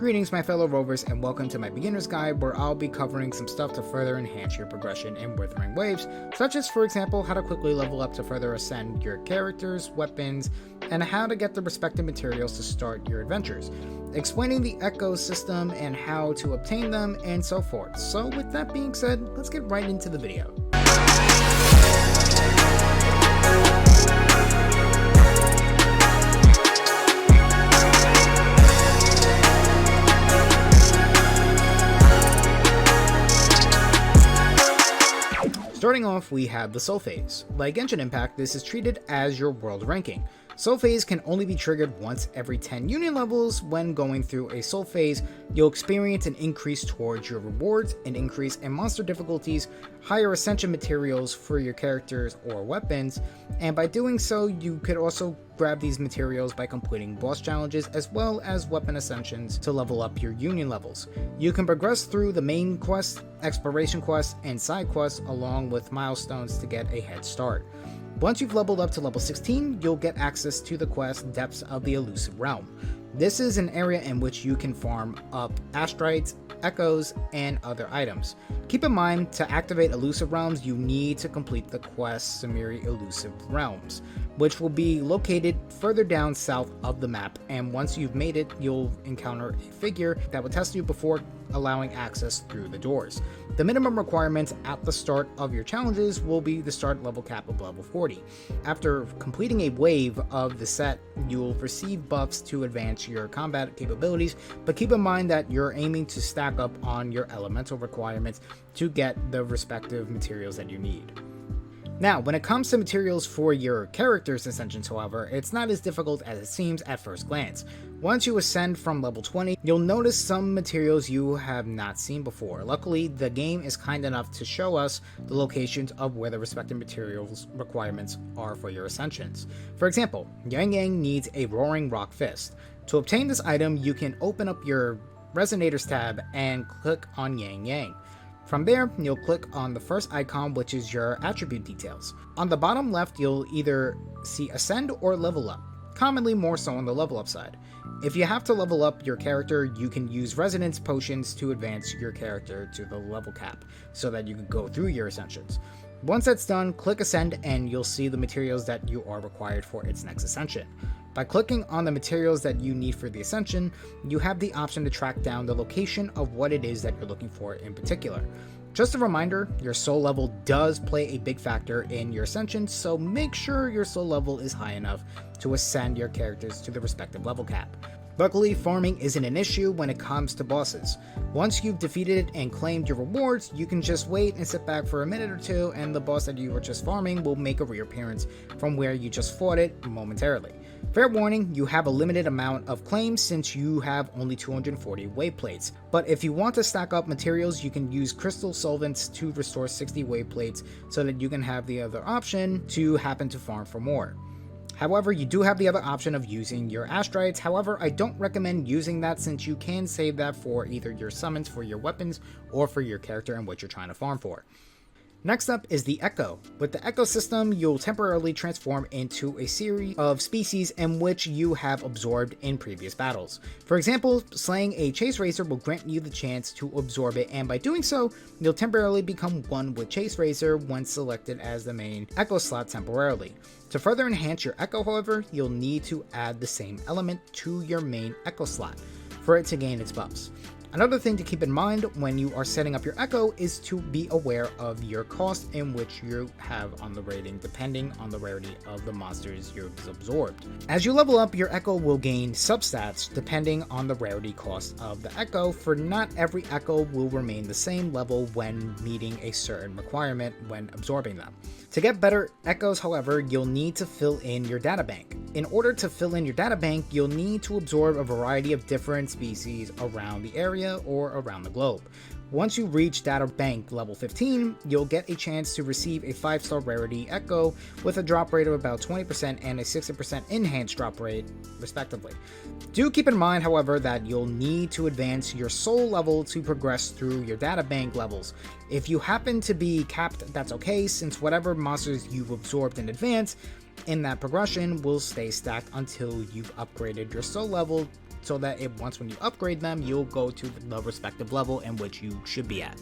Greetings my fellow rovers and welcome to my beginner's guide where I'll be covering some stuff to further enhance your progression in Wuthering Waves, such as for example how to quickly level up to further ascend your characters, weapons, and how to get the respective materials to start your adventures, explaining the ecosystem and how to obtain them and so forth. So with that being said, let's get right into the video. Starting off, we have the Soul Phase. Like Genshin Impact, this is treated as your world ranking. Soul Phase can only be triggered once every 10 union levels. When going through a Soul Phase, you'll experience an increase towards your rewards, an increase in monster difficulties, higher ascension materials for your characters or weapons, and by doing so, you could also grab these materials by completing boss challenges as well as weapon ascensions to level up your union levels. You can progress through the main quest, exploration quests, and side quests along with milestones to get a head start. Once you've leveled up to level 16, you'll get access to the quest Depths of the Elusive Realm. This is an area in which you can farm up astrites, echoes, and other items. Keep in mind, to activate Elusive Realms, you need to complete the quest Samiri Elusive Realms, which will be located further down south of the map, and once you've made it, you'll encounter a figure that will test you before allowing access through the doors. The minimum requirements at the start of your challenges will be the start level cap of level 40. After completing a wave of the set, you'll receive buffs to advance your combat capabilities, but keep in mind that you're aiming to stack up on your elemental requirements to get the respective materials that you need. Now, when it comes to materials for your character's ascensions, however, it's not as difficult as it seems at first glance. Once you ascend from level 20, you'll notice some materials you have not seen before. Luckily, the game is kind enough to show us the locations of where the respective materials requirements are for your ascensions. For example, Yang Yang needs a Roaring Rock Fist. To obtain this item, you can open up your Resonators tab and click on Yang Yang. From there, you'll click on the first icon, which is your attribute details. On the bottom left, you'll either see Ascend or Level Up, commonly more so on the level up side. If you have to level up your character, you can use Resonance Potions to advance your character to the level cap, so that you can go through your ascensions. Once that's done, click Ascend and you'll see the materials that you are required for its next ascension. By clicking on the materials that you need for the ascension, you have the option to track down the location of what it is that you're looking for in particular. Just a reminder, your soul level does play a big factor in your ascension, so make sure your soul level is high enough to ascend your characters to the respective level cap. Luckily, farming isn't an issue when it comes to bosses. Once you've defeated and claimed your rewards, you can just wait and sit back for a minute or two and the boss that you were just farming will make a reappearance from where you just fought it momentarily. Fair warning, you have a limited amount of claims since you have only 240 wave plates, but if you want to stack up materials, you can use crystal solvents to restore 60 wave plates so that you can have the other option to happen to farm for more. However, you do have the other option of using your astrites. However, I don't recommend using that since you can save that for either your summons for your weapons or for your character and what you're trying to farm for. Next up is the Echo. With the Echo system, you'll temporarily transform into a series of species in which you have absorbed in previous battles. For example, slaying a Chase Racer will grant you the chance to absorb it, and by doing so, you'll temporarily become one with Chase Racer when selected as the main Echo slot temporarily. To further enhance your Echo, however, you'll need to add the same element to your main Echo slot for it to gain its buffs. Another thing to keep in mind when you are setting up your Echo is to be aware of your cost in which you have on the rating depending on the rarity of the monsters you've absorbed. As you level up, your Echo will gain substats depending on the rarity cost of the Echo, for not every Echo will remain the same level when meeting a certain requirement when absorbing them. To get better Echoes, however, you'll need to fill in your databank. In order to fill in your databank, you'll need to absorb a variety of different species around the area or around the globe. Once you reach Data Bank level 15, you'll get a chance to receive a 5-star rarity Echo with a drop rate of about 20% and a 60% enhanced drop rate, respectively. Do keep in mind, however, that you'll need to advance your soul level to progress through your Data Bank levels. If you happen to be capped, that's okay, since whatever monsters you've absorbed in advance in that progression will stay stacked until you've upgraded your soul level so that once when you upgrade them, you'll go to the respective level in which you should be at.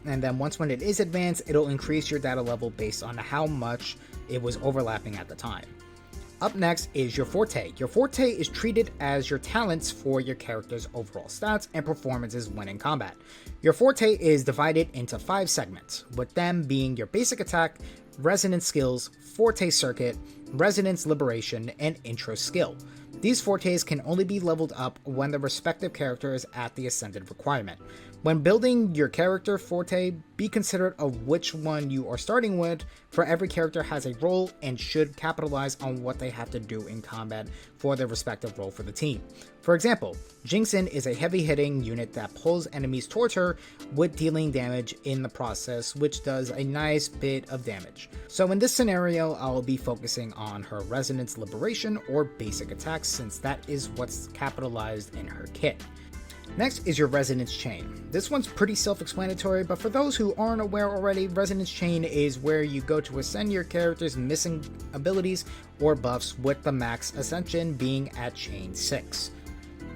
And then once when it is advanced, it'll increase your data level based on how much it was overlapping at the time. Up next is your forte. Your forte is treated as your talents for your character's overall stats and performances when in combat. Your forte is divided into 5 segments, with them being your basic attack, resonance skills, forte circuit, resonance liberation, and intro skill. These fortes can only be leveled up when the respective character is at the ascended requirement. When building your character forte, be considerate of which one you are starting with, for every character has a role and should capitalize on what they have to do in combat for their respective role for the team. For example, Jinxin is a heavy-hitting unit that pulls enemies towards her with dealing damage in the process, which does a nice bit of damage. So in this scenario, I'll be focusing on her resonance liberation or basic attacks, since that is what's capitalized in her kit. Next is your Resonance Chain. This one's pretty self-explanatory, but for those who aren't aware already, Resonance Chain is where you go to ascend your character's missing abilities or buffs, with the max ascension being at Chain 6.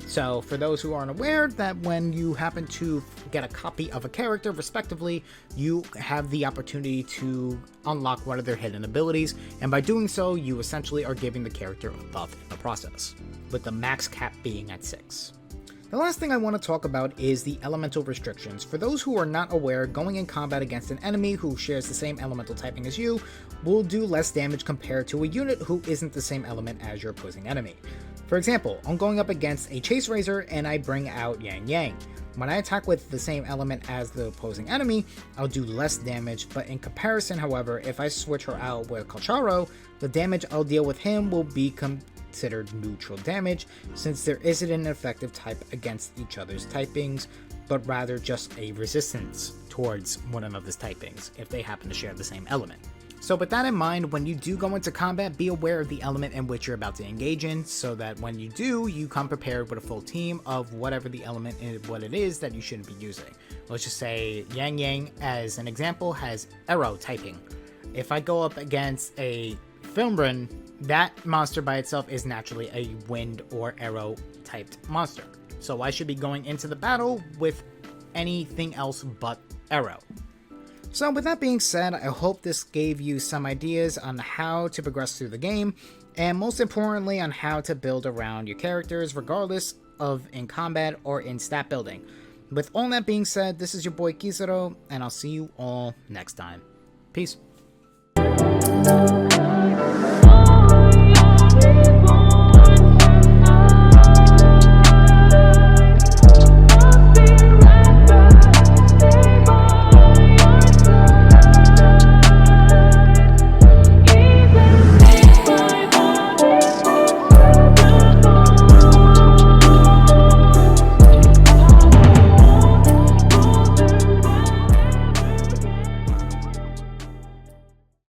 So for those who aren't aware, that when you happen to get a copy of a character respectively, you have the opportunity to unlock one of their hidden abilities, and by doing so, you essentially are giving the character a buff in the process, with the max cap being at 6. The last thing I want to talk about is the elemental restrictions. For those who are not aware, going in combat against an enemy who shares the same elemental typing as you will do less damage compared to a unit who isn't the same element as your opposing enemy. For example, I'm going up against a Chase Razor and I bring out Yang Yang. When I attack with the same element as the opposing enemy, I'll do less damage, but in comparison, however, if I switch her out with KeiZaro, the damage I'll deal with him will be considered neutral damage, since there isn't an effective type against each other's typings, but rather just a resistance towards one another's typings if they happen to share the same element. So with that in mind, when you do go into combat, be aware of the element in which you're about to engage in, so that when you do, you come prepared with a full team of whatever the element is, what it is that you shouldn't be using. Let's just say Yang Yang, as an example, has arrow typing. If I go up against a Filmrun, that monster by itself is naturally a wind or arrow typed monster. So I should be going into the battle with anything else but arrow. So with that being said, I hope this gave you some ideas on how to progress through the game, and most importantly on how to build around your characters regardless of in combat or in stat building. With all that being said, this is your boy KeiZaro, and I'll see you all next time. Peace.